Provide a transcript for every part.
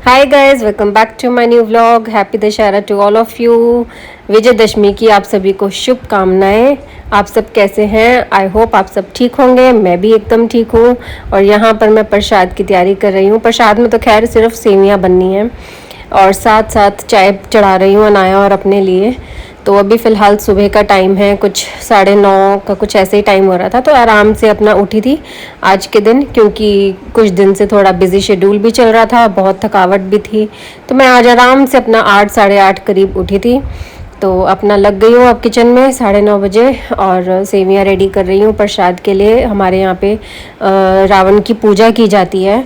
Hi guys, welcome back to my new vlog. Happy Dussehra to all of you. Vijayadashami की आप सभी को शुभकामनाएं। आप सब कैसे हैं? आई होप आप सब ठीक होंगे। मैं भी एकदम ठीक हूँ। और यहाँ पर मैं प्रसाद की तैयारी कर रही हूँ। प्रसाद में तो खैर सिर्फ सेवियाँ बननी हैं और साथ साथ चाय चढ़ा रही हूँ अनाया और अपने लिए। तो अभी फ़िलहाल सुबह का टाइम है, कुछ 9:30 का कुछ ऐसे ही टाइम हो रहा था, तो आराम से अपना उठी थी आज के दिन, क्योंकि कुछ दिन से थोड़ा बिजी शेड्यूल भी चल रहा था, बहुत थकावट भी थी। तो मैं आज आराम से अपना 8 8:30 करीब उठी थी। तो अपना लग गई हूँ अब किचन में 9:30 बजे और सेवियाँ रेडी कर रही हूँ प्रसाद के लिए। हमारे यहाँ पे रावण की पूजा की जाती है,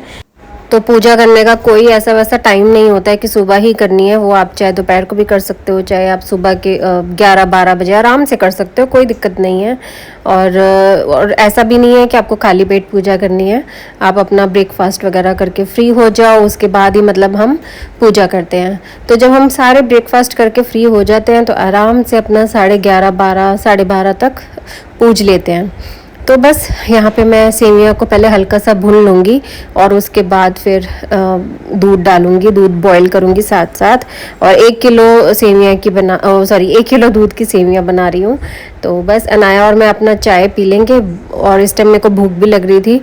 तो पूजा करने का कोई ऐसा वैसा टाइम नहीं होता है कि सुबह ही करनी है। वो आप चाहे दोपहर को भी कर सकते हो, चाहे आप सुबह के 11 12 बजे आराम से कर सकते हो, कोई दिक्कत नहीं है। और ऐसा भी नहीं है कि आपको खाली पेट पूजा करनी है। आप अपना ब्रेकफास्ट वगैरह करके फ्री हो जाओ, उसके बाद ही मतलब हम पूजा करते हैं। तो जब हम सारे ब्रेकफास्ट करके फ्री हो जाते हैं तो आराम से अपना 11:30 12 12:30 तक पूज लेते हैं। तो बस यहाँ पे मैं सेवियाँ को पहले हल्का सा भून लूँगी और उसके बाद फिर दूध डालूँगी, दूध बॉईल करूँगी साथ साथ। और 1 किलो सेवियाँ की 1 किलो दूध की सेवियाँ बना रही हूँ। तो बस अनाया और मैं अपना चाय पी लेंगे। और इस टाइम मेरे को भूख भी लग रही थी।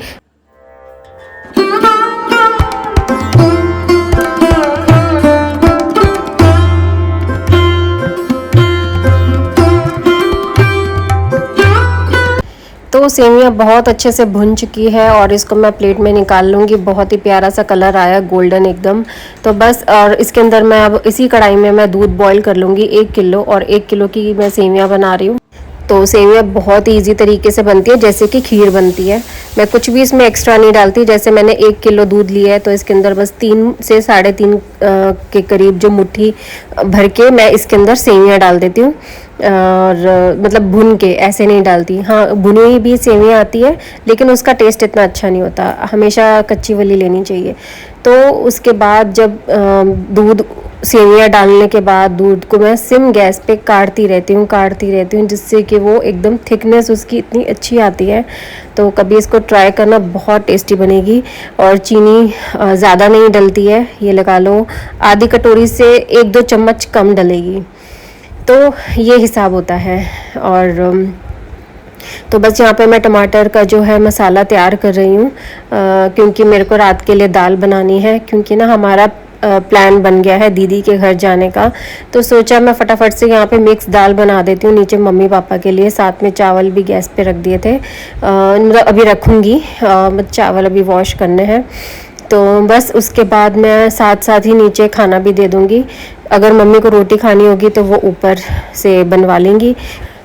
तो सेवियाँ बहुत अच्छे से भुन चुकी है और इसको मैं प्लेट में निकाल लूँगी। बहुत ही प्यारा सा कलर आया, गोल्डन एकदम। तो बस, और इसके अंदर मैं अब इसी कढ़ाई में मैं दूध बॉईल कर लूँगी 1 किलो, और 1 किलो की मैं सेवियाँ बना रही हूँ। तो सेवियाँ बहुत ही ईजी तरीके से बनती है, जैसे कि खीर बनती है। मैं कुछ भी इसमें एक्स्ट्रा नहीं डालती। जैसे मैंने 1 किलो दूध लिया है तो इसके अंदर बस 3 से 3.5 के करीब जो मुट्ठी भर के मैं इसके अंदर सेवियाँ डाल देती हूँ। और मतलब भुन के ऐसे नहीं डालती। हाँ, भुनी हुई भी सेवियाँ आती है, लेकिन उसका टेस्ट इतना अच्छा नहीं होता, हमेशा कच्ची वाली लेनी चाहिए। तो उसके बाद जब दूध सेवियाँ डालने के बाद दूध को मैं सिम गैस पे काढ़ती रहती हूँ, जिससे कि वो एकदम थिकनेस उसकी इतनी अच्छी आती है। तो कभी इसको ट्राई करना, बहुत टेस्टी बनेगी। और चीनी ज़्यादा नहीं डलती है, ये लगा लो आधी कटोरी से 1 2 चम्मच कम डलेगी। तो ये हिसाब होता है। और तो बस यहाँ पे मैं टमाटर का जो है मसाला तैयार कर रही हूँ, क्योंकि मेरे को रात के लिए दाल बनानी है। क्योंकि ना हमारा प्लान बन गया है दीदी के घर जाने का, तो सोचा मैं फटाफट से यहाँ पे मिक्स दाल बना देती हूँ नीचे मम्मी पापा के लिए। साथ में चावल भी गैस पे रख दिए थे, मतलब अभी रखूँगी, चावल अभी वॉश करने हैं। तो बस उसके बाद मैं साथ साथ ही नीचे खाना भी दे दूँगी। अगर मम्मी को रोटी खानी होगी तो वो ऊपर से बनवा लेंगी।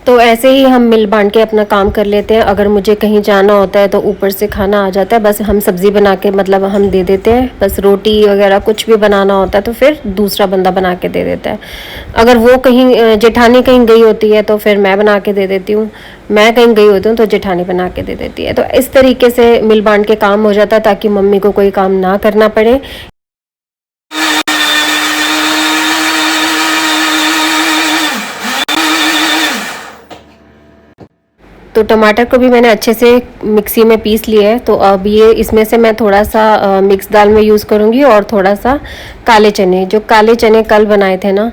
तो ऐसे ही हम मिल बांट के अपना काम कर लेते हैं। अगर मुझे कहीं जाना होता है तो ऊपर से खाना आ जाता है, बस हम सब्ज़ी बना के मतलब हम दे देते हैं। बस रोटी वगैरह कुछ भी बनाना होता है तो फिर दूसरा बंदा बना के दे देता है। अगर वो कहीं जेठानी कहीं गई होती है तो फिर मैं बना के दे देती हूँ। मैं कहीं गई होती हूँ तो जेठानी बना के दे देती है। तो इस तरीके से मिल बांट के काम हो जाता है, ताकि मम्मी को कोई काम ना करना पड़े। तो टमाटर को भी मैंने अच्छे से मिक्सी में पीस लिया है। तो अब ये इसमें से मैं थोड़ा सा मिक्स दाल में यूज़ करूँगी और थोड़ा सा काले चने। जो काले चने कल बनाए थे ना,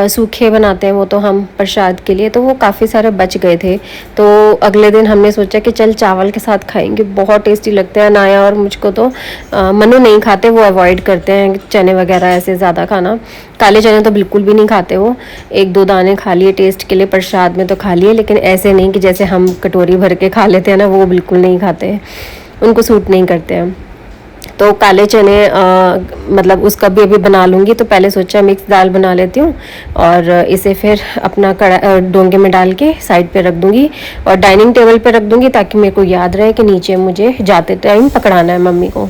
सूखे बनाते हैं वो तो हम प्रसाद के लिए, तो वो काफ़ी सारे बच गए थे। तो अगले दिन हमने सोचा कि चल चावल के साथ खाएंगे, बहुत टेस्टी लगते हैं। नाया और मुझको तो मनु नहीं खाते, वो अवॉइड करते हैं चने वगैरह ऐसे ज़्यादा खाना। काले चने तो बिल्कुल भी नहीं खाते वो, 1 2 दाने खा लिए टेस्ट के लिए, प्रसाद में तो खा लिए, लेकिन ऐसे नहीं कि जैसे हम कटोरी भर के खा लेते हैं ना, वो बिल्कुल नहीं खाते, उनको सूट नहीं करते हैं। तो काले चने मतलब उसका भी अभी बना लूँगी। तो पहले सोचा मिक्स दाल बना लेती हूँ और इसे फिर अपना डोंगे में डाल के साइड पे रख दूँगी और डाइनिंग टेबल पे रख दूँगी, ताकि मेरे को याद रहे कि नीचे मुझे जाते टाइम पकड़ाना है मम्मी को।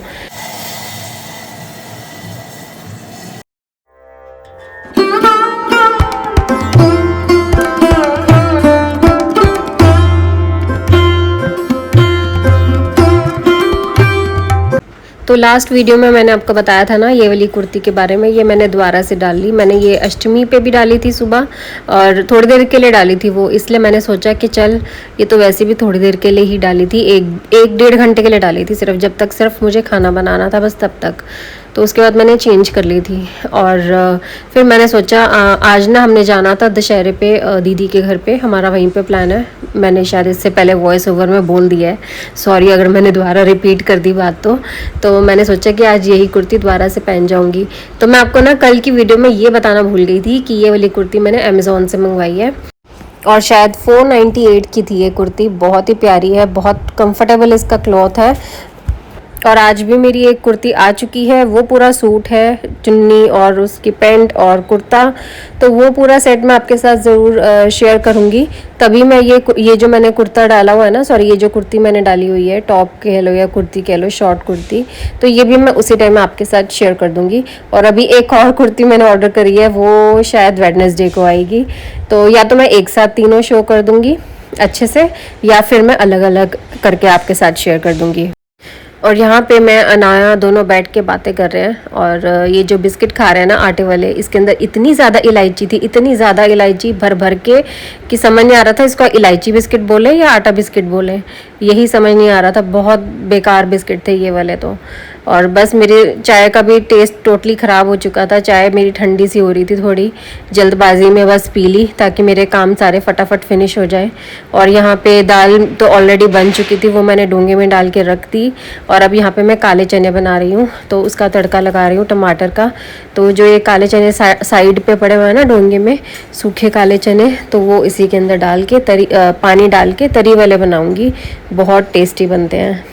तो लास्ट वीडियो में मैंने आपको बताया था ना ये वाली कुर्ती के बारे में, ये मैंने दोबारा से डाल ली। मैंने ये अष्टमी पे भी डाली थी सुबह, और थोड़ी देर के लिए डाली थी वो, इसलिए मैंने सोचा कि चल ये तो वैसे भी थोड़ी देर के लिए ही डाली थी, एक 1.5 घंटे के लिए डाली थी सिर्फ, जब तक सिर्फ मुझे खाना बनाना था बस तब तक। तो उसके बाद मैंने चेंज कर ली थी। और फिर मैंने सोचा आज ना हमने जाना था दशहरे पे दीदी के घर पे, हमारा वहीं पे प्लान है। मैंने शायद इससे पहले वॉइस ओवर में बोल दिया है, सॉरी अगर मैंने दोबारा रिपीट कर दी बात। तो मैंने सोचा कि आज यही कुर्ती दोबारा से पहन जाऊँगी। तो मैं आपको ना कल की वीडियो में ये बताना भूल गई थी कि ये वाली कुर्ती मैंने अमेज़ोन से मंगवाई है और शायद 498 की थी ये कुर्ती। बहुत ही प्यारी है, बहुत कंफर्टेबल इसका क्लॉथ है। और आज भी मेरी एक कुर्ती आ चुकी है, वो पूरा सूट है, चुन्नी और उसकी पैंट और कुर्ता। तो वो पूरा सेट मैं आपके साथ ज़रूर शेयर करूँगी। तभी मैं ये जो मैंने कुर्ता डाला हुआ है ना, सॉरी ये जो कुर्ती मैंने डाली हुई है, टॉप कह लो या कुर्ती कह लो, शॉर्ट कुर्ती, तो ये भी मैं उसी टाइम आपके साथ शेयर कर दूँगी। और अभी एक और कुर्ती मैंने ऑर्डर करी है, वो शायद वेडनेसडे को आएगी। तो या तो मैं एक साथ तीनों शो कर दूँगी अच्छे से, या फिर मैं अलग अलग करके आपके साथ शेयर कर दूँगी। और यहाँ पे मैं अनाया दोनों बैठ के बातें कर रहे हैं। और ये जो बिस्किट खा रहे हैं ना आटे वाले, इसके अंदर इतनी ज़्यादा इलायची थी, इतनी ज़्यादा इलायची भर भर के कि समझ नहीं आ रहा था इसको इलायची बिस्किट बोले या आटा बिस्किट बोले, यही समझ नहीं आ रहा था। बहुत बेकार बिस्किट थे ये वाले तो। और बस मेरी चाय का भी टेस्ट टोटली ख़राब हो चुका था। चाय मेरी ठंडी सी हो रही थी, थोड़ी जल्दबाजी में बस पी ली ताकि मेरे काम सारे फटाफट फिनिश हो जाए। और यहाँ पे दाल तो ऑलरेडी बन चुकी थी, वो मैंने डोंगे में डाल के रख दी। और अब यहाँ पे मैं काले चने बना रही हूँ, तो उसका तड़का लगा रही हूँ टमाटर का। तो जो ये काले चने साइड पे पड़े हुए हैं ना डोंगे में, सूखे काले चने, तो वो इसी के अंदर डाल के पानी डाल के तरी वाले बनाऊँगी। बहुत टेस्टी बनते हैं।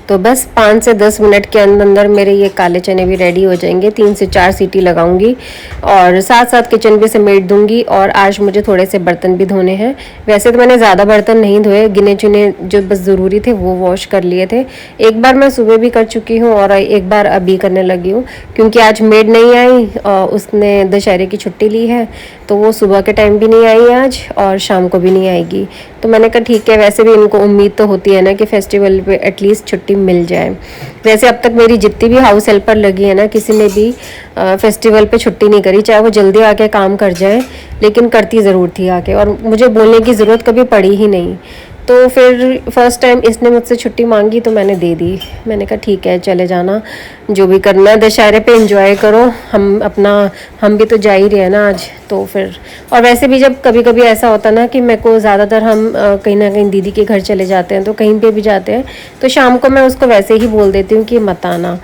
तो बस 5 से 10 मिनट के अंदर मेरे ये काले चने भी रेडी हो जाएंगे। 3 से 4 सीटी लगाऊंगी और साथ साथ किचन भी समेट दूंगी। और आज मुझे थोड़े से बर्तन भी धोने हैं। वैसे तो मैंने ज़्यादा बर्तन नहीं धोए, गिने चुने जो बस ज़रूरी थे वो वॉश कर लिए थे। एक बार मैं सुबह भी कर चुकी हूँ और एक बार अभी करने लगी हूँ, क्योंकि आज मेड नहीं आई, उसने दशहरे की छुट्टी ली है, तो वो सुबह के टाइम भी नहीं आई आज और शाम को भी नहीं आएगी। तो मैंने कहा ठीक है, वैसे भी इनको उम्मीद तो होती है ना कि फेस्टिवल पे एटलीस्ट छुट्टी मिल जाए। वैसे अब तक मेरी जितनी भी हाउस हेल्पर लगी है ना, किसी ने भी फेस्टिवल पे छुट्टी नहीं करी, चाहे वो जल्दी आके काम कर जाए, लेकिन करती ज़रूर थी आके। और मुझे बोलने की ज़रूरत कभी पड़ी ही नहीं। तो फिर फर्स्ट टाइम इसने मुझसे छुट्टी मांगी तो मैंने दे दी। मैंने कहा ठीक है, चले जाना, जो भी करना है दशहरे पे एंजॉय करो, हम भी तो जा ही रहे हैं ना आज। तो फिर और वैसे भी जब कभी कभी ऐसा होता ना कि मेरे को ज़्यादातर हम कहीं ना कहीं दीदी के घर चले जाते हैं, तो कहीं पे भी जाते हैं, तो शाम को मैं उसको वैसे ही बोल देती हूँ कि मत आना।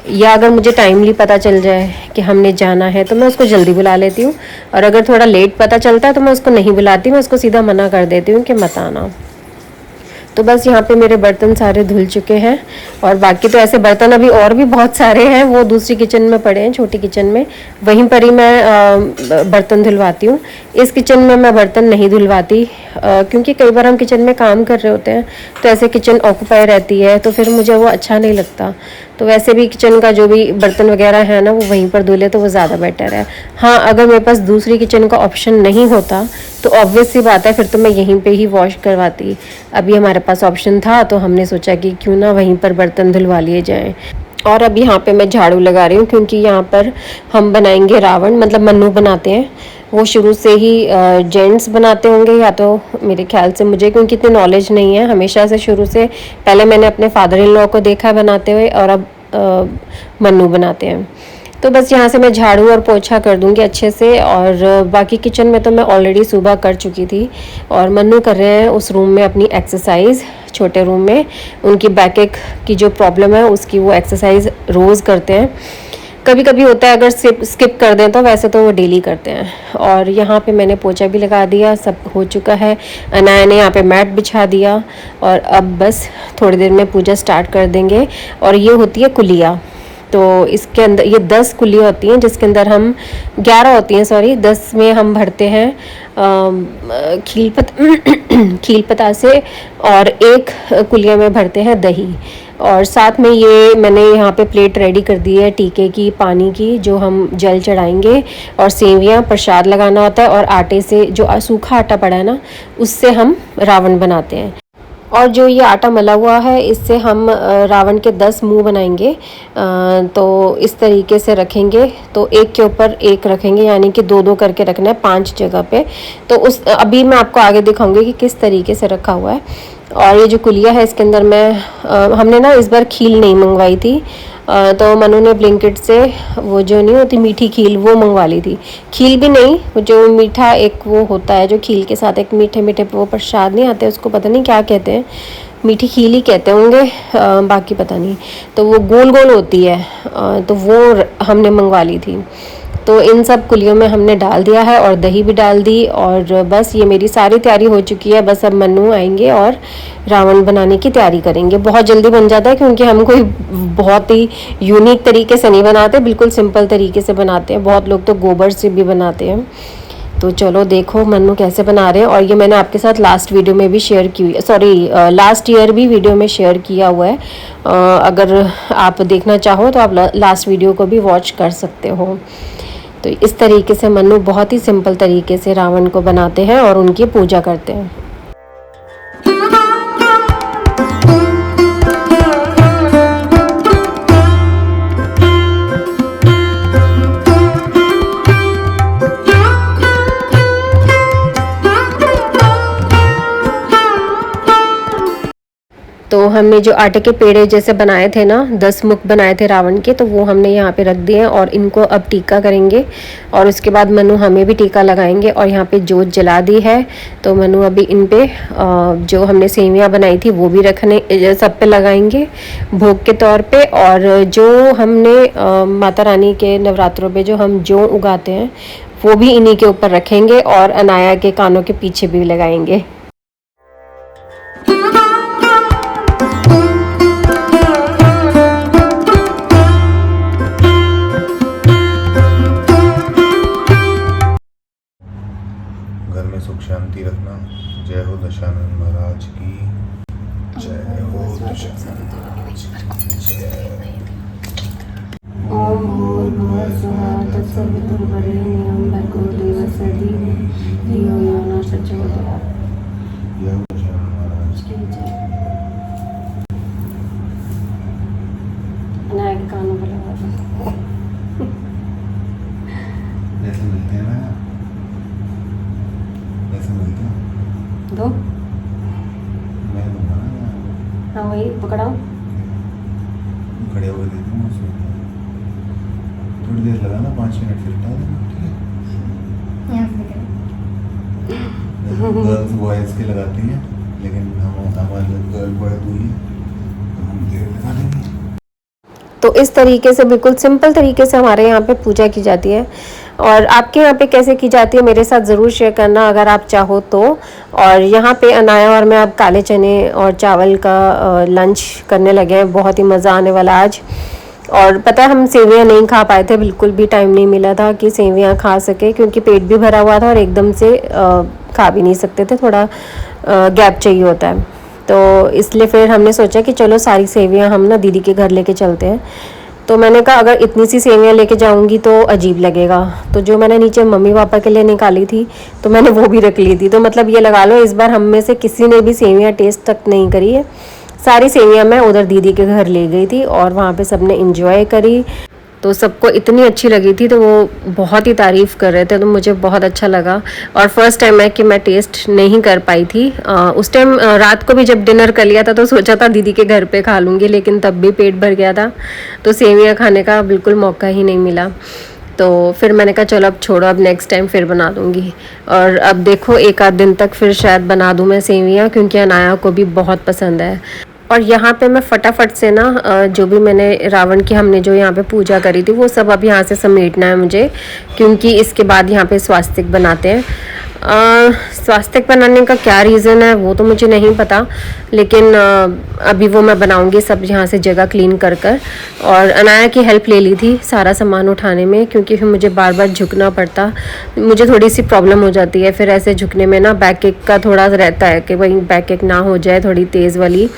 या अगर मुझे टाइमली पता चल जाए कि हमने जाना है तो मैं उसको जल्दी बुला लेती हूँ, और अगर थोड़ा लेट पता चलता है तो मैं उसको नहीं बुलाती, मैं उसको सीधा मना कर देती हूँ कि मत आना। तो बस यहाँ पे मेरे बर्तन सारे धुल चुके हैं। और बाकी तो ऐसे बर्तन अभी और भी बहुत सारे हैं, वो दूसरी किचन में पड़े हैं, छोटी किचन में, वहीं पर ही मैं बर्तन धुलवाती हूँ। इस किचन में मैं बर्तन नहीं धुलवाती, क्योंकि कई बार हम किचन में काम कर रहे होते हैं तो ऐसे किचन ऑक्यूपाई रहती है, तो फिर मुझे वो अच्छा नहीं लगता। तो वैसे भी किचन का जो भी बर्तन वगैरह है ना, वो वहीं पर धुले तो वो ज़्यादा बेटर है। हाँ, अगर मेरे पास दूसरी किचन का ऑप्शन नहीं होता तो ऑब्वियस सी बात है, फिर तो मैं यहीं पे ही वॉश करवाती। अभी हमारे पास ऑप्शन था तो हमने सोचा कि क्यों ना वहीं पर बर्तन धुलवा लिए जाएँ। और अब यहाँ पे मैं झाड़ू लगा रही हूँ, क्योंकि यहाँ पर हम बनाएंगे रावण, मतलब मन्नू बनाते हैं। वो शुरू से ही जेंट्स बनाते होंगे, या तो मेरे ख्याल से, मुझे क्योंकि इतनी नॉलेज नहीं है, हमेशा से शुरू से पहले मैंने अपने फादर इन लॉ को देखा बनाते हुए, और अब मन्नू बनाते हैं। तो बस यहाँ से मैं झाड़ू और पोछा कर दूंगी अच्छे से। और बाकी किचन में तो मैं ऑलरेडी सुबह कर चुकी थी। और मन्नू कर रहे हैं उस रूम में अपनी एक्सरसाइज, छोटे रूम में। उनकी बैक एक की जो प्रॉब्लम है उसकी वो एक्सरसाइज रोज़ करते हैं। कभी कभी होता है अगर स्किप कर दें, तो वैसे तो वो डेली करते हैं। और यहाँ पे मैंने पोछा भी लगा दिया, सब हो चुका है। अनाया ने यहाँ पे मैट बिछा दिया, और अब बस थोड़ी देर में पूजा स्टार्ट कर देंगे। और ये होती है कुलिया, तो इसके अंदर ये 10 कुलियाँ होती हैं, जिसके अंदर हम 11 होती हैं, सॉरी 10 में हम भरते हैं खील पतासे, और एक कुलिया में भरते हैं दही। और साथ में ये मैंने यहाँ पे प्लेट रेडी कर दी है टीके की, पानी की, जो हम जल चढ़ाएंगे। और सेवियाँ प्रसाद लगाना होता है, और आटे से, जो सूखा आटा पड़ा है ना, उससे हम रावण बनाते हैं। और जो ये आटा मला हुआ है इससे हम रावण के 10 मुंह बनाएंगे। तो इस तरीके से रखेंगे, तो एक के ऊपर एक रखेंगे, यानी कि दो दो करके रखना है 5 जगह पे। तो उस अभी मैं आपको आगे दिखाऊंगी कि किस तरीके से रखा हुआ है। और ये जो कुलिया है इसके अंदर हमने ना इस बार खील नहीं मंगवाई थी, तो मनु ने ब्लिंकिट से वो जो नहीं होती मीठी खील वो मंगवा ली थी। खील भी नहीं, वो जो मीठा एक वो होता है जो खील के साथ एक मीठे मीठे वो प्रसाद नहीं आते, उसको पता नहीं क्या कहते हैं, मीठी खील ही कहते होंगे, बाकी पता नहीं। तो वो गोल गोल होती है, तो वो हमने मंगवा ली थी। तो इन सब कुलियों में हमने डाल दिया है और दही भी डाल दी, और बस ये मेरी सारी तैयारी हो चुकी है। बस अब मन्नू आएंगे और रावण बनाने की तैयारी करेंगे। बहुत जल्दी बन जाता है क्योंकि हम कोई बहुत ही यूनिक तरीके से नहीं बनाते, बिल्कुल सिंपल तरीके से बनाते हैं। बहुत लोग तो गोबर से भी बनाते हैं। तो चलो देखो मन्नू कैसे बना रहे हैं। और ये मैंने आपके साथ लास्ट वीडियो में भी शेयर की हुई, सॉरी लास्ट ईयर भी वीडियो में शेयर किया हुआ है। अगर आप देखना चाहो तो आप लास्ट वीडियो को भी वॉच कर सकते हो। तो इस तरीके से मन्नू बहुत ही सिंपल तरीके से रावण को बनाते हैं और उनकी पूजा करते हैं। तो हमने जो आटे के पेड़े जैसे बनाए थे ना, 10 मुख बनाए थे रावण के, तो वो हमने यहाँ पे रख दिए हैं और इनको अब टीका करेंगे। और उसके बाद मनु हमें भी टीका लगाएंगे और यहाँ पे जोत जला दी है। तो मनु अभी इन पे जो हमने सेवियाँ बनाई थी वो भी रखने सब पे लगाएंगे भोग के तौर पे। और जो हमने माता रानी के नवरात्रों पे जो हम जौ उगाते हैं वो भी इन्हीं के ऊपर रखेंगे और अनाया के कानों के पीछे भी लगाएंगे। सुख शांति रखना। जय हो दशानंद महाराज की जय हो। ओम भूर्भुवः स्वः तत्सवितुर्वरेण्यं भर्गो देवस्य धीमहि धियो यो नः प्रचोदयात्। जय हो दशानंद महाराज की जय। अनाया कानों पर लगा दो। जैसे मिलते हैं ना, ऐसे मिलते हैं दो। मैं दूंगा ना। हाँ वही पकड़ाओ, खड़े होकर देते हैं उसमें थोड़ी देर लगा ना, 5 मिनट फिर हटा देना। ठीक है, गर्ल्स बॉयज़ के लगाती हैं, लेकिन हमारे गर्ल बॉय तो ही तो हम देर लगा देंगे। तो इस तरीके से बिल्कुल सिंपल तरीके से हमारे यहाँ पे पूजा की जाती है। और आपके यहाँ पे कैसे की जाती है मेरे साथ ज़रूर शेयर करना अगर आप चाहो तो। और यहाँ पे अनाया और मैं अब काले चने और चावल का लंच करने लगे हैं। बहुत ही मज़ा आने वाला आज। और पता है हम सेवियाँ नहीं खा पाए थे, बिल्कुल भी टाइम नहीं मिला था कि सेवियाँ खा सके, क्योंकि पेट भी भरा हुआ था और एकदम से खा भी नहीं सकते थे, थोड़ा गैप चाहिए होता है। तो इसलिए फिर हमने सोचा कि चलो सारी सेवियाँ हम ना दीदी के घर लेके चलते हैं। तो मैंने कहा अगर इतनी सी सेवियाँ लेके जाऊंगी तो अजीब लगेगा, तो जो मैंने नीचे मम्मी पापा के लिए निकाली थी तो मैंने वो भी रख ली थी। तो मतलब ये लगा लो इस बार हम में से किसी ने भी सेवियाँ टेस्ट तक नहीं करी है। सारी सेवियाँ मैं उधर दीदी के घर ले गई थी और वहाँ पे सबने एंजॉय करी। तो सबको इतनी अच्छी लगी थी तो वो बहुत ही तारीफ़ कर रहे थे, तो मुझे बहुत अच्छा लगा। और फर्स्ट टाइम है कि मैं टेस्ट नहीं कर पाई थी। उस टाइम रात को भी जब डिनर कर लिया था तो सोचा था दीदी के घर पे खा लूँगी, लेकिन तब भी पेट भर गया था, तो सेवियाँ खाने का बिल्कुल मौका ही नहीं मिला। तो फिर मैंने कहा चलो अब छोड़ो, अब नेक्स्ट टाइम फिर बना दूँगी। और अब देखो एक आध दिन तक फिर शायद बना दूँ मैं सेवियाँ, क्योंकि अनाया को भी बहुत पसंद है। और यहाँ पे मैं फटाफट से ना जो भी मैंने रावण की हमने जो यहाँ पे पूजा करी थी वो सब अब यहाँ से समेटना है मुझे, क्योंकि इसके बाद यहाँ पे स्वास्तिक बनाते हैं। स्वास्तिक बनाने का क्या रीज़न है वो तो मुझे नहीं पता, लेकिन अभी वो मैं बनाऊँगी सब यहाँ से जगह क्लीन कर कर। और अनाया की हेल्प ले ली थी सारा सामान उठाने में, क्योंकि फिर मुझे बार बार झुकना पड़ता, मुझे थोड़ी सी प्रॉब्लम हो जाती है फिर ऐसे झुकने में ना, बैक एक का थोड़ा रहता है कि वही बैक एक ना हो जाए थोड़ी तेज़ वाली।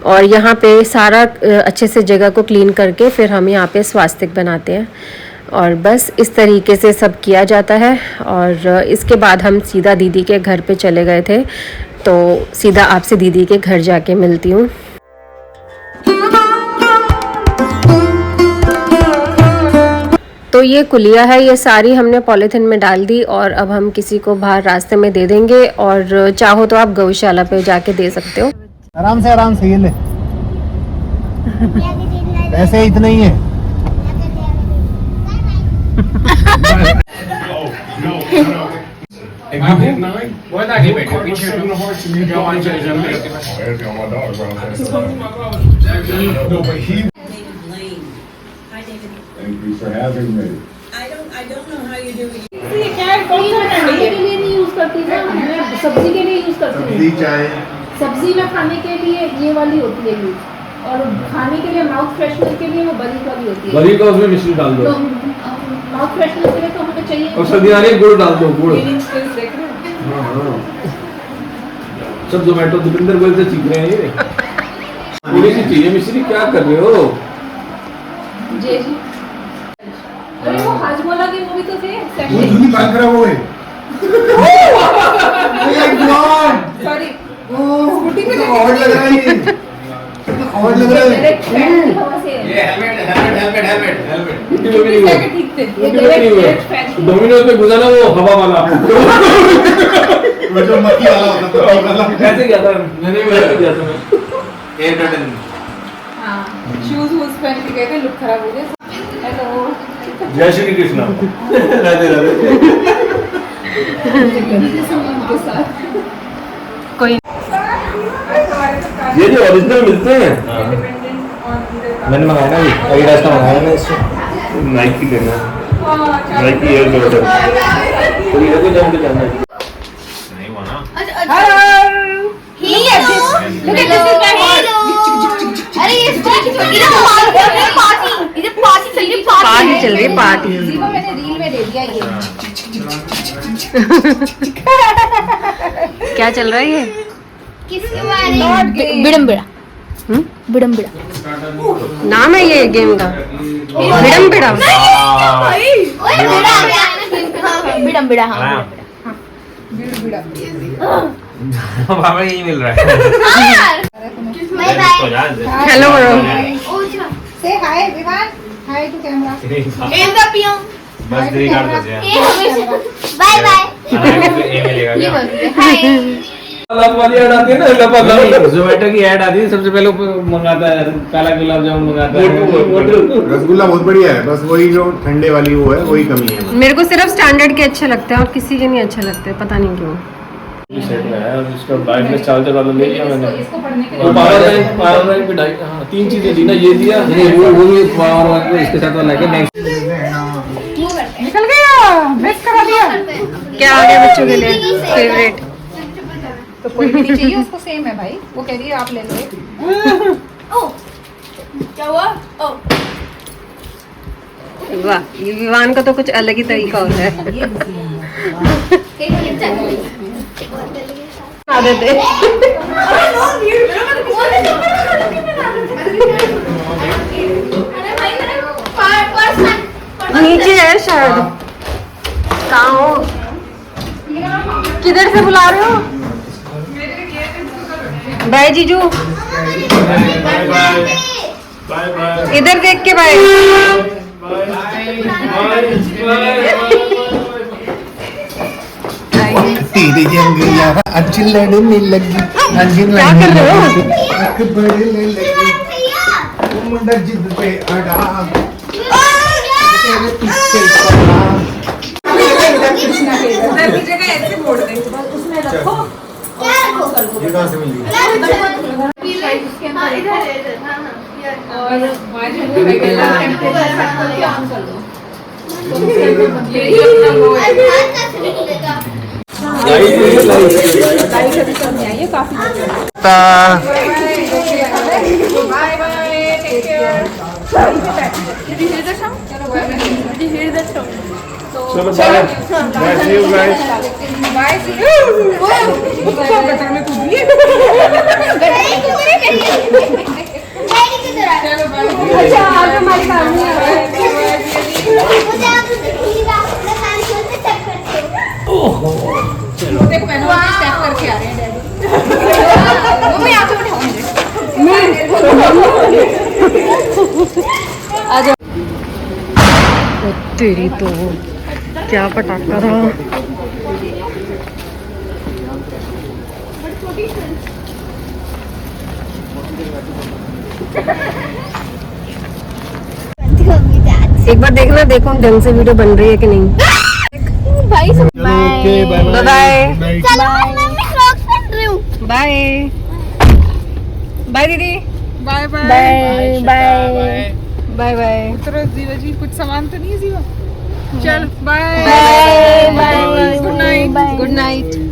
और यहाँ पे सारा अच्छे से जगह को क्लीन करके फिर हम यहाँ पे स्वास्तिक बनाते हैं। और बस इस तरीके से सब किया जाता है। और इसके बाद हम सीधा दीदी के घर पे चले गए थे, तो सीधा आपसे दीदी के घर जाके मिलती हूँ। तो ये कुलिया है, ये सारी हमने पॉलीथिन में डाल दी और अब हम किसी को बाहर रास्ते में दे देंगे, और चाहो तो आप गौशाला पे जाके दे सकते हो। आराम से ये ले। ऐसे इतना ही है। Thank you for having me. I don't know how you do it. ये क्या है, कौन सा खाने के लिए नहीं यूज करती ना, मैं सब्जी के लिए यूज करती सब्जी हूँ। चाय सब्जी में खाने के लिए ये वाली होती है यूज, और खाने के लिए माउथ फ्रेशनर के लिए वो बरी वाली होती है। बरी का उसमें मिश्री डाल दो, तो माउथ फ्रेशनर के लिए तो हमें चाहिए। और सर्दी आ रही है, गुड़ डाल दो, गुड़। हाँ। सब जोमेटो दुकानदार बोलते सीख रहे हैं ये। थोड़ी सी चाहिए मिश्री, क्या कर रहे हो? जी जी। अरे वो हाजमोला की मूवी तो थे, वो धुनी कान खराब हो गई। सॉरी स्कूटी पे और लग रहा है ये। और लग रहा है। डायरेक्ट फैन की हवा से ये हेलमेट। ठीक थे, ये डायरेक्ट फैन की। डोमिनोज में घुसा ना वो हवा वाला। वो जो मक्खी वाला होता था वाला। कैसे किया था? मैंने किया था मैं। Air curtain. हाँ, शूज पहन के गए थे, लुक खराब हो गया। हेलो, जय श्री कृष्ण। राधे राधे। के साथ कोई ये जो ओरिजिनल मिलते हैं, मैंने मंगाया ना, अभी रास्ता मंगाया ना इससे, नाइकी लेना है, नाइकी एयर जॉर्डन। तो ये को जान के जाना है। नहीं हुआ ना? पार्टी चल रही है, पार्टी। मैंने रील में दे दिया ये। क्या चल रहा है ये? बिड़म्बिड़ा, बिड़म्बिड़ा नाम है ये गेम का, बिड़म्बिड़ा। बिड़म्बिड़ा, हाँ बाबा यही मिल रहा है। हेलो से हाय विवान, हाय टू कैमरा। बस तेरी कार्ड बच गया। Bye bye. वाली ऐड आती है ना, जोमेटो की ऐड आती है, सबसे पहले मंगाता है काला गुलाब जामुन मंगाता है। रसगुल्ला बहुत बढ़िया है, बस वही जो ठंडे वाली वो है वही कमी है। मेरे को सिर्फ स्टैंडर्ड के अच्छे लगते हैं और किसी के नहीं अच्छे लगते, पता नहीं क्यों। सेट में है, और इसका ब्राइटनेस चार्जर वाला ले लिया मैंने। इसको पढ़ने के और पावर बैंक पे ढाई, हाँ 3 चीजें दी ना, ये दिया, वो भी पावर बैंक पे इसके साथ वाला है। नेक्स्ट निकल गया, मिस करा दिया। क्या आ गया बच्चों के लिए फेवरेट? तो कोई भी नहीं चाहिए उसको, सेम है भाई, वो कह रही है आप ले लो। क्या हुआ? ओ वाह, ये विवान का तो कुछ अलग ही तरीका होता है। आ देते नीचे है शायद। कहाँ हो? किधर से बुला रहे हो? बाय जीजू, इधर देख के बाय। तेरी जंगलिया आज लड़ने लगी, आज लड़ने लगी, आँख बढ़ने लगी, वो मुंडा जिद पे अड़ा, तेरे पीछे पड़ा। उसमें रखो, ये कहाँ से मिली? और ऑन कर दो। ये काफी बाय बाय, टेक केयर। चलो bye, see you guys. Bye, see you. Daddy किधर है? चलो बाय। अच्छा आज हमारी फैमिली है। मुझे आप उसे खीरा मैं साइकिल से चेक करती हूँ। देखो मैंने वहाँ स्टेप करके आ रहे हैं डैडी। मम्मी आप तो उठाओ मुझे। तेरी तो क्या पटाखा था। एक बार देखना, देखो ढंग से वीडियो बन रही है कि नहीं। भाई ओके बाय बाय। चलो मैं क्रॉक्स पहन रही हूँ। बाय बाय दीदी। Bye bye bye bye bye bye. उतरो जीवा जी, कुछ सामान तो नहीं है जीवा? चल bye bye bye. Good night. Good night.